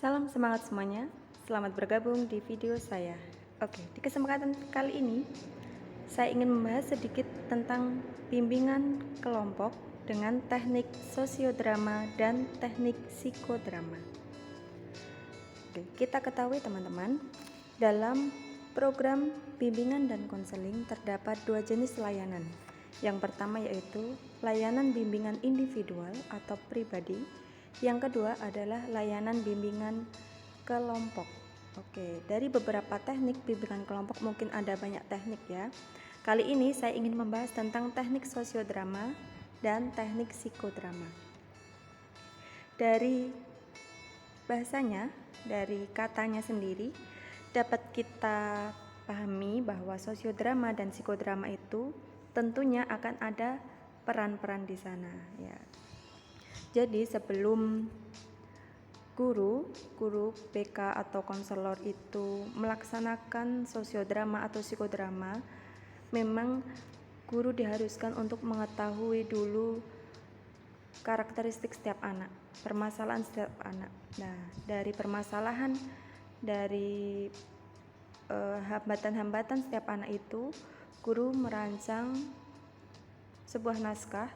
Salam semangat semuanya, selamat bergabung di video saya. Oke, di kesempatan kali ini saya ingin membahas sedikit tentang bimbingan kelompok dengan teknik sosiodrama dan teknik psikodrama. Oke, kita ketahui teman-teman, dalam program bimbingan dan konseling terdapat dua jenis layanan. Yang pertama yaitu layanan bimbingan individual atau pribadi. Yang kedua adalah layanan bimbingan kelompok. Oke, dari beberapa teknik bimbingan kelompok mungkin ada banyak teknik ya. Kali ini saya ingin membahas tentang teknik sosiodrama dan teknik psikodrama. Dari bahasanya, dari katanya sendiri dapat kita pahami bahwa sosiodrama dan psikodrama itu tentunya akan ada peran-peran di sana ya. Jadi sebelum guru BK atau konselor itu melaksanakan sosiodrama atau psikodrama, memang guru diharuskan untuk mengetahui dulu karakteristik setiap anak, permasalahan setiap anak. Nah, dari permasalahan, dari hambatan-hambatan setiap anak itu, guru merancang sebuah naskah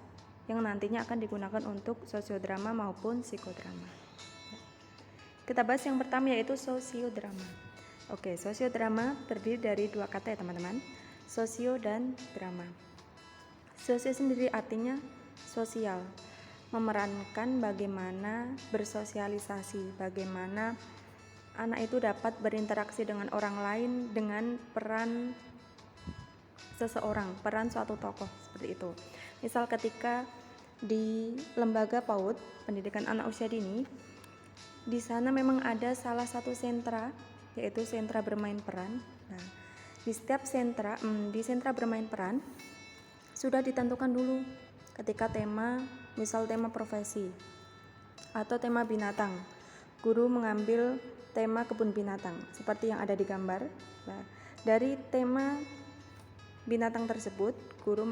yang nantinya akan digunakan untuk sosiodrama maupun psikodrama. Kita bahas yang pertama yaitu sosiodrama. Oke, sosiodrama terdiri dari dua kata ya teman-teman, sosio dan drama. Sosio sendiri artinya sosial, memerankan bagaimana bersosialisasi, bagaimana anak itu dapat berinteraksi dengan orang lain dengan peran seseorang, peran suatu tokoh seperti itu. Misal ketika di lembaga PAUD, pendidikan anak usia dini, di sana memang ada salah satu sentra, yaitu sentra bermain peran. Nah, di setiap sentra, di sentra bermain peran sudah ditentukan dulu ketika tema, misal tema profesi atau tema binatang. Guru mengambil tema kebun binatang seperti yang ada di gambar. Nah, dari tema binatang tersebut, guru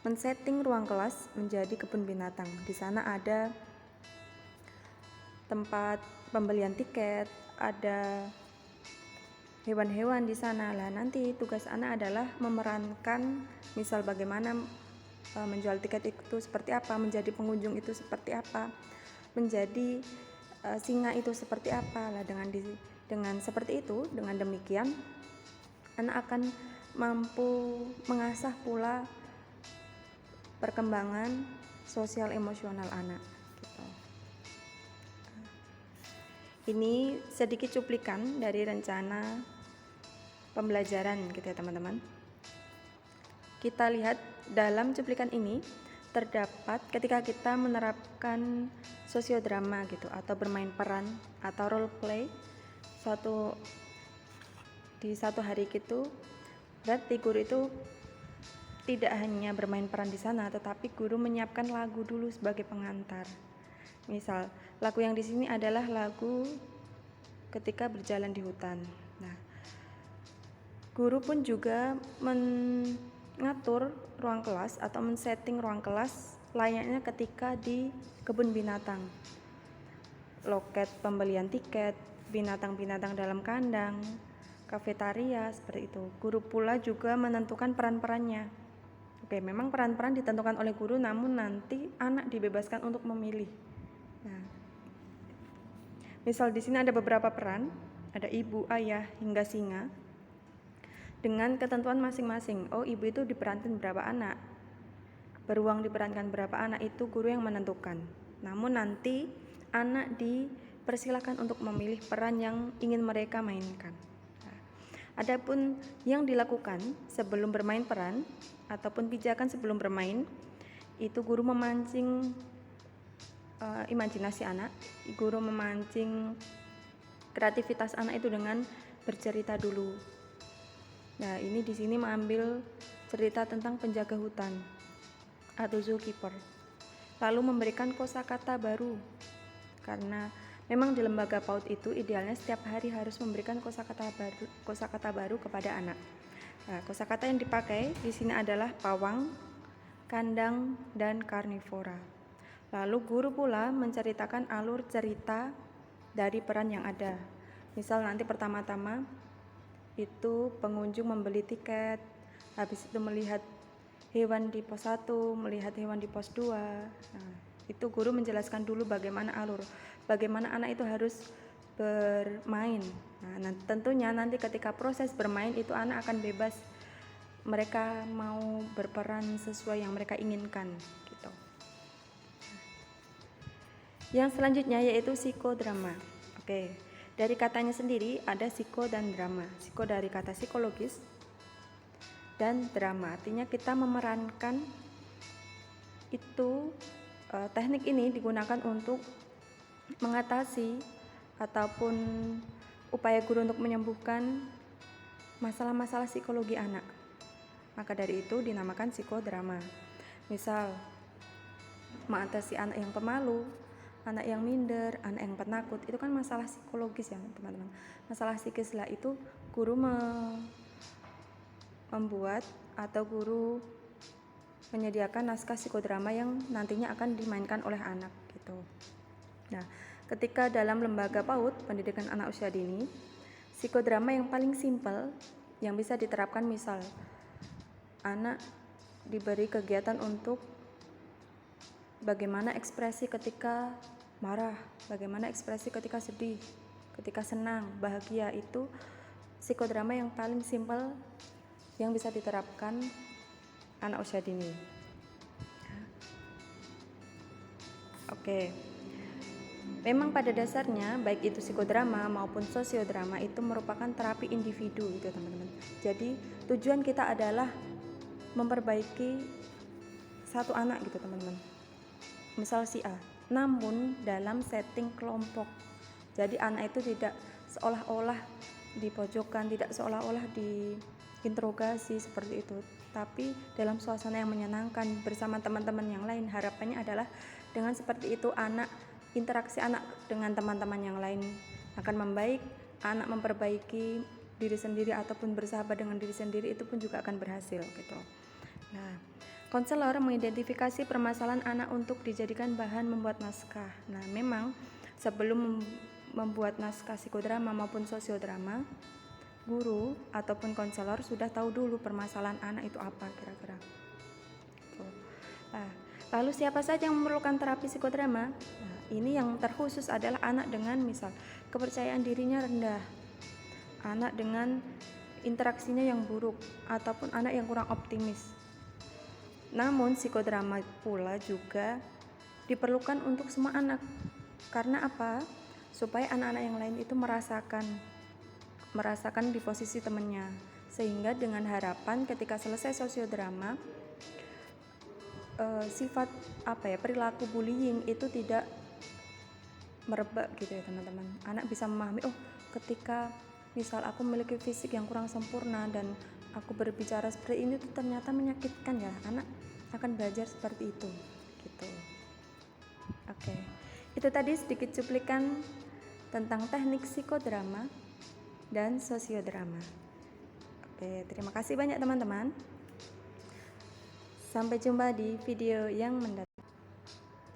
men-setting ruang kelas menjadi kebun binatang. Di sana ada tempat pembelian tiket, ada hewan-hewan di sana. Lah nanti tugas anak adalah memerankan misal bagaimana menjual tiket itu seperti apa, menjadi pengunjung itu seperti apa, menjadi singa itu seperti apa. Lah dengan seperti itu, dengan demikian anak akan mampu mengasah pula perkembangan sosial emosional anak gitu. Ini sedikit cuplikan dari rencana pembelajaran gitu ya teman-teman. Kita lihat dalam cuplikan ini terdapat ketika kita menerapkan sosiodrama gitu atau bermain peran atau role play di satu hari gitu, berarti guru itu tidak hanya bermain peran di sana, tetapi guru menyiapkan lagu dulu sebagai pengantar. Misal, lagu yang di sini adalah lagu ketika berjalan di hutan. Nah, guru pun juga mengatur ruang kelas atau men-setting ruang kelas layaknya ketika di kebun binatang. Loket pembelian tiket, binatang-binatang dalam kandang, kafetaria seperti itu. Guru pula juga menentukan peran-perannya. Oke, memang peran-peran ditentukan oleh guru, namun nanti anak dibebaskan untuk memilih. Nah, misal di sini ada beberapa peran, ada ibu, ayah, hingga singa, dengan ketentuan masing-masing. Oh, ibu itu diperankan berapa anak, beruang diperankan berapa anak, itu guru yang menentukan. Namun nanti anak dipersilakan untuk memilih peran yang ingin mereka mainkan. Adapun yang dilakukan sebelum bermain peran ataupun pijakan sebelum bermain, itu guru memancing imajinasi anak, guru memancing kreativitas anak itu dengan bercerita dulu. Nah, ini di sini mengambil cerita tentang penjaga hutan atau zookeeper. Lalu memberikan kosakata baru, karena memang di lembaga PAUD itu idealnya setiap hari harus memberikan kosakata baru kepada anak. Nah, kosakata yang dipakai di sini adalah pawang, kandang, dan karnivora. Lalu guru pula menceritakan alur cerita dari peran yang ada. Misal nanti pertama-tama itu pengunjung membeli tiket, habis itu melihat hewan di pos 1, melihat hewan di pos 2. Nah, itu guru menjelaskan dulu bagaimana bagaimana anak itu harus bermain. Nah, tentunya nanti ketika proses bermain itu anak akan bebas, mereka mau berperan sesuai yang mereka inginkan gitu. Yang selanjutnya yaitu psikodrama. Oke, dari katanya sendiri ada psiko dan drama. Psiko dari kata psikologis dan drama artinya kita memerankan. Itu teknik ini digunakan untuk mengatasi ataupun upaya guru untuk menyembuhkan masalah-masalah psikologi anak. Maka dari itu dinamakan psikodrama. Misal mengatasi anak yang pemalu, anak yang minder, anak yang penakut, itu kan masalah psikologis ya teman-teman. Masalah psikis lah itu guru membuat atau guru menyediakan naskah psikodrama yang nantinya akan dimainkan oleh anak gitu. Nah, ketika dalam lembaga PAUD, pendidikan anak usia dini, psikodrama yang paling simpel yang bisa diterapkan misal anak diberi kegiatan untuk bagaimana ekspresi ketika marah, bagaimana ekspresi ketika sedih, ketika senang, bahagia, itu psikodrama yang paling simpel yang bisa diterapkan anak usia dini. Oke. Memang pada dasarnya baik itu psikodrama maupun sosiodrama itu merupakan terapi individu gitu teman-teman. Jadi tujuan kita adalah memperbaiki satu anak gitu teman-teman. Misal si A, namun dalam setting kelompok. Jadi anak itu tidak seolah-olah dipojokkan, tidak seolah-olah diinterogasi seperti itu, tapi dalam suasana yang menyenangkan bersama teman-teman yang lain. Harapannya adalah dengan seperti itu interaksi anak dengan teman-teman yang lain akan membaik, anak memperbaiki diri sendiri ataupun bersahabat dengan diri sendiri, itu pun juga akan berhasil gitu. Nah, konselor mengidentifikasi permasalahan anak untuk dijadikan bahan membuat naskah. Nah, memang sebelum membuat naskah psikodrama maupun sosiodrama, guru ataupun konselor sudah tahu dulu permasalahan anak itu apa kira-kira. Nah, lalu siapa saja yang memerlukan terapi psikodrama? Nah, ini yang terkhusus adalah anak dengan misal kepercayaan dirinya rendah, anak dengan interaksinya yang buruk, ataupun anak yang kurang optimis. Namun psikodrama pula juga diperlukan untuk semua anak. Karena apa? Supaya anak-anak yang lain itu merasakan di posisi temannya, sehingga dengan harapan ketika selesai sosiodrama sifat perilaku bullying itu tidak merebak gitu ya teman-teman. Anak bisa memahami, oh ketika misal aku memiliki fisik yang kurang sempurna dan aku berbicara seperti ini tuh ternyata menyakitkan ya, anak akan belajar seperti itu gitu. Oke. Itu tadi sedikit cuplikan tentang teknik psikodrama dan sosiodrama. Oke, terima kasih banyak teman-teman. Sampai jumpa di video yang mendatang.